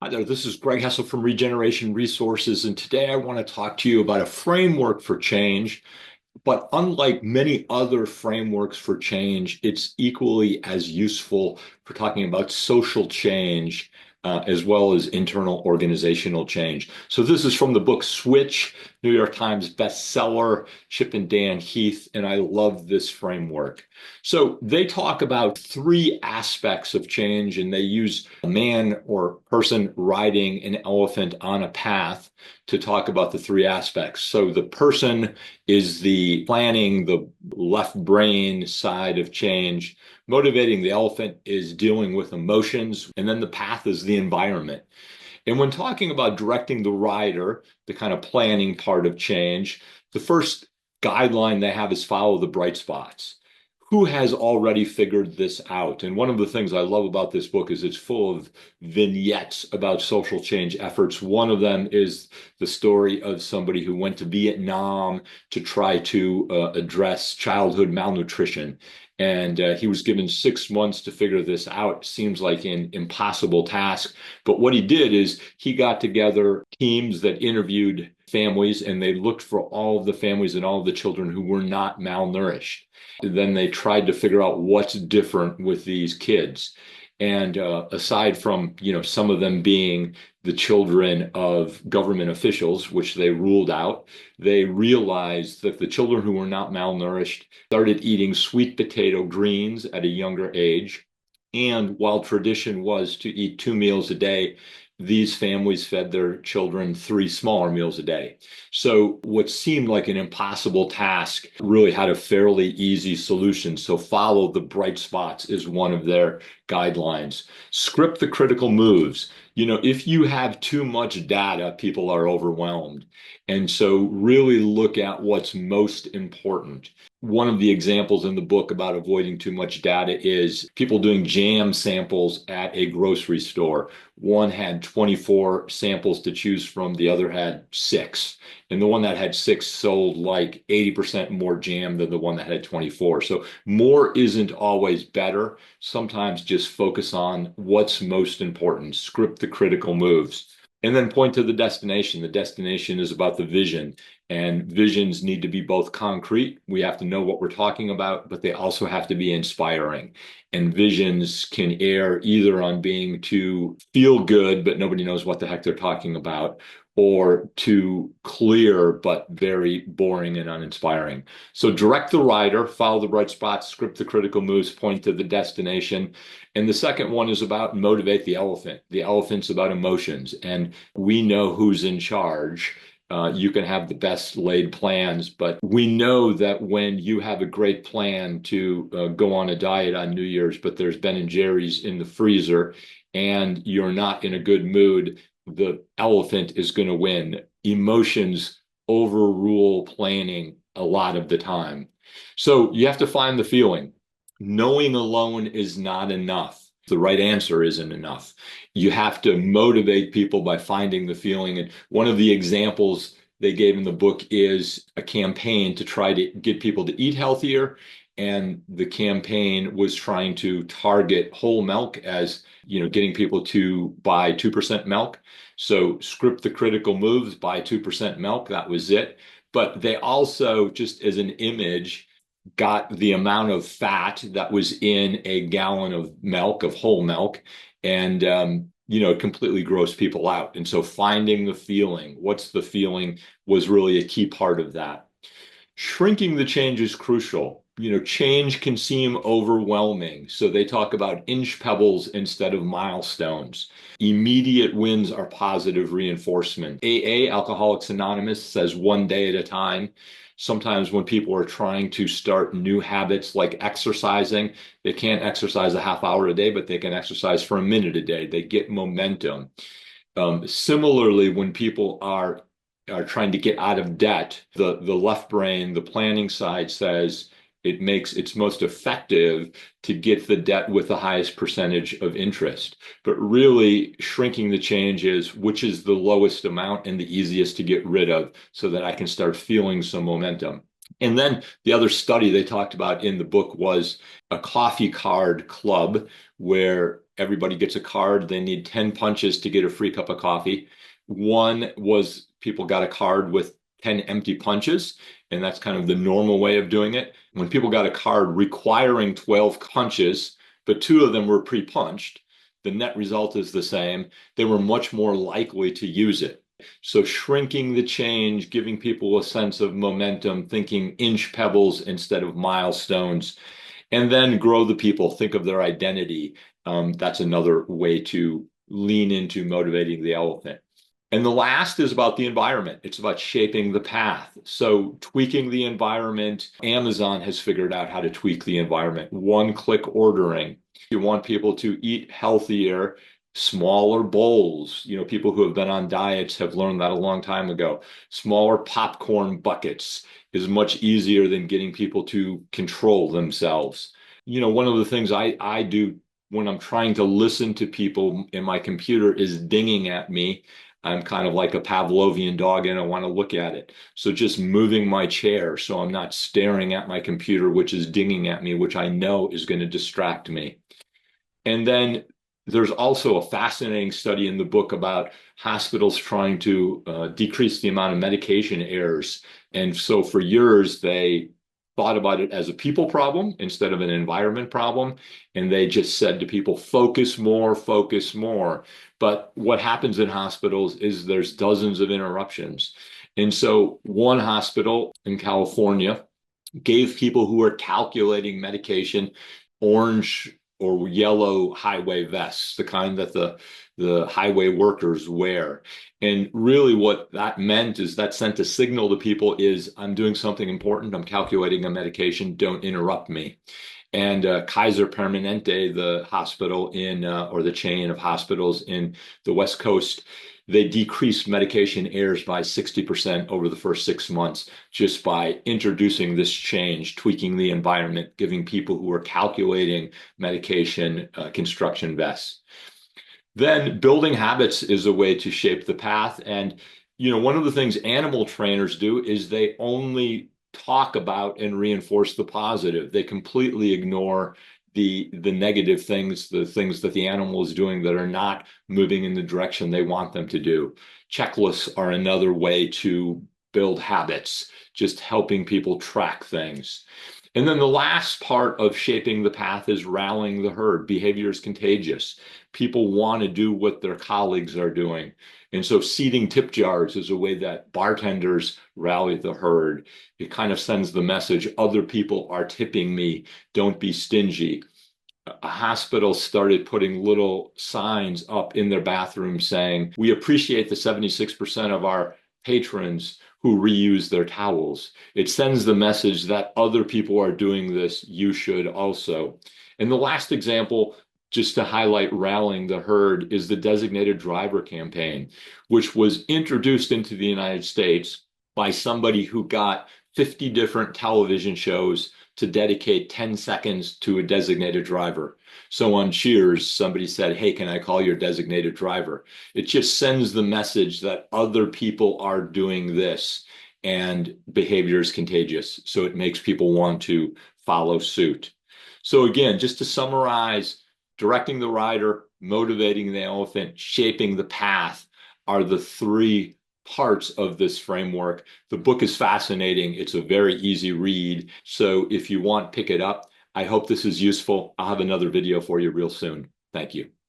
Hi there, this is Greg Hessel from ReGeneration Resources, and today I want to talk to you about a framework for change. But unlike many other frameworks for change, it's equally as useful for talking about social change as well as internal organizational change. So this is from the book Switch, New York Times bestseller, Chip and Dan Heath, and I love this framework. So they talk about three aspects of change, and they use a man or person riding an elephant on a path to talk about the three aspects. So the person is the planning, the left brain side of change. Motivating the elephant is dealing with emotions. And then the path is the environment. And when talking about directing the rider, the kind of planning part of change, the first guideline they have is follow the bright spots. Who has already figured this out? And one of the things I love about this book is it's full of vignettes about social change efforts. One of them is the story of somebody who went to Vietnam to try to address childhood malnutrition. And he was given 6 months to figure this out. Seems like an impossible task. But what he did is he got together teams that interviewed families, and they looked for all of the families and all of the children who were not malnourished. Then they tried to figure out what's different with these kids. And aside from, some of them being the children of government officials, which they ruled out, they realized that the children who were not malnourished started eating sweet potato greens at a younger age. And while tradition was to eat 2 meals a day, these families fed their children 3 smaller meals a day. So what seemed like an impossible task really had a fairly easy solution. So follow the bright spots is one of their guidelines. Script the critical moves. If you have too much data, people are overwhelmed. And so really look at what's most important. One of the examples in the book about avoiding too much data is people doing jam samples at a grocery store. One had 24 samples to choose from, the other had 6. And the one that had 6 sold like 80% more jam than the one that had 24. So more isn't always better. Sometimes just focus on what's most important, script the critical moves. And then point to the destination. The destination is about the vision, and visions need to be both concrete. We have to know what we're talking about, but they also have to be inspiring. And visions can err either on being too feel good, but nobody knows what the heck they're talking about, or too clear, but very boring and uninspiring. So direct the rider, follow the bright spots, script the critical moves, point to the destination. And the second one is about motivate the elephant. The elephant's about emotions, and we know who's in charge. You can have the best laid plans, but we know that when you have a great plan to go on a diet on New Year's, but there's Ben and Jerry's in the freezer and you're not in a good mood, the elephant is going to win. Emotions overrule planning a lot of the time. So you have to find the feeling. Knowing alone is not enough. The right answer isn't enough. You have to motivate people by finding the feeling. And one of the examples they gave in the book is a campaign to try to get people to eat healthier. And the campaign was trying to target whole milk as, getting people to buy 2% milk. So script the critical moves, buy 2% milk. That was it. But they also, just as an image, got the amount of fat that was in a gallon of milk, of whole milk, and it completely grossed people out. And so finding the feeling, what's the feeling, was really a key part of that. Shrinking the change is crucial. Change can seem overwhelming. So they talk about inch pebbles instead of milestones. Immediate wins are positive reinforcement. AA, Alcoholics Anonymous, says 1 day at a time. Sometimes when people are trying to start new habits like exercising, they can't exercise a half hour a day, but they can exercise for a minute a day. They get momentum. Similarly, when people are trying to get out of debt, the left brain, the planning side says it's most effective to get the debt with the highest percentage of interest. But really shrinking the change is which is the lowest amount and the easiest to get rid of so that I can start feeling some momentum. And then the other study they talked about in the book was a coffee card club where everybody gets a card. They need 10 punches to get a free cup of coffee. One was people got a card with 10 empty punches, and that's kind of the normal way of doing it. When people got a card requiring 12 punches, but two of them were pre-punched, the net result is the same. They were much more likely to use it. So shrinking the change, giving people a sense of momentum, thinking inch pebbles instead of milestones, and then grow the people, think of their identity. That's another way to lean into motivating the elephant. And the last is about the environment. It's about shaping the path. So tweaking the environment. Amazon has figured out how to tweak the environment. One-click ordering. You want people to eat healthier, smaller bowls. People who have been on diets have learned that a long time ago. Smaller popcorn buckets is much easier than getting people to control themselves. One of the things I do when I'm trying to listen to people in my computer is dinging at me. I'm kind of like a Pavlovian dog and I want to look at it. So just moving my chair so I'm not staring at my computer, which is dinging at me, which I know is going to distract me. And then there's also a fascinating study in the book about hospitals trying to decrease the amount of medication errors. And so for years, they thought about it as a people problem instead of an environment problem. And they just said to people, focus more, focus more. But what happens in hospitals is there's dozens of interruptions. And so one hospital in California gave people who were calculating medication orange or yellow highway vests, the kind that the highway workers wear. And really what that meant is that sent a signal to people is I'm doing something important. I'm calculating a medication. Don't interrupt me. And Kaiser Permanente, the hospital or the chain of hospitals in the West Coast, they decreased medication errors by 60% over the first 6 months just by introducing this change, tweaking the environment, giving people who are calculating medication construction vests. Then building habits is a way to shape the path. And, one of the things animal trainers do is they only talk about and reinforce the positive. They completely ignore the negative things, the things that the animal is doing that are not moving in the direction they want them to do. Checklists are another way to build habits, just helping people track things. And then the last part of shaping the path is rallying the herd. Behavior is contagious. People want to do what their colleagues are doing. And so seating tip jars is a way that bartenders rally the herd. It kind of sends the message, other people are tipping me, don't be stingy. A hospital started putting little signs up in their bathroom saying, we appreciate the 76% of our patrons who reuse their towels. It sends the message that other people are doing this, you should also. And the last example, just to highlight rallying the herd, is the designated driver campaign, which was introduced into the United States by somebody who got 50 different television shows to dedicate 10 seconds to a designated driver. So on Cheers, somebody said, hey, can I call your designated driver? It just sends the message that other people are doing this and behavior is contagious. So it makes people want to follow suit. So again, just to summarize, directing the rider, motivating the elephant, shaping the path are the three parts of this framework. The book is fascinating. It's a very easy read. So if you want, pick it up. I hope this is useful. I'll have another video for you real soon. Thank you.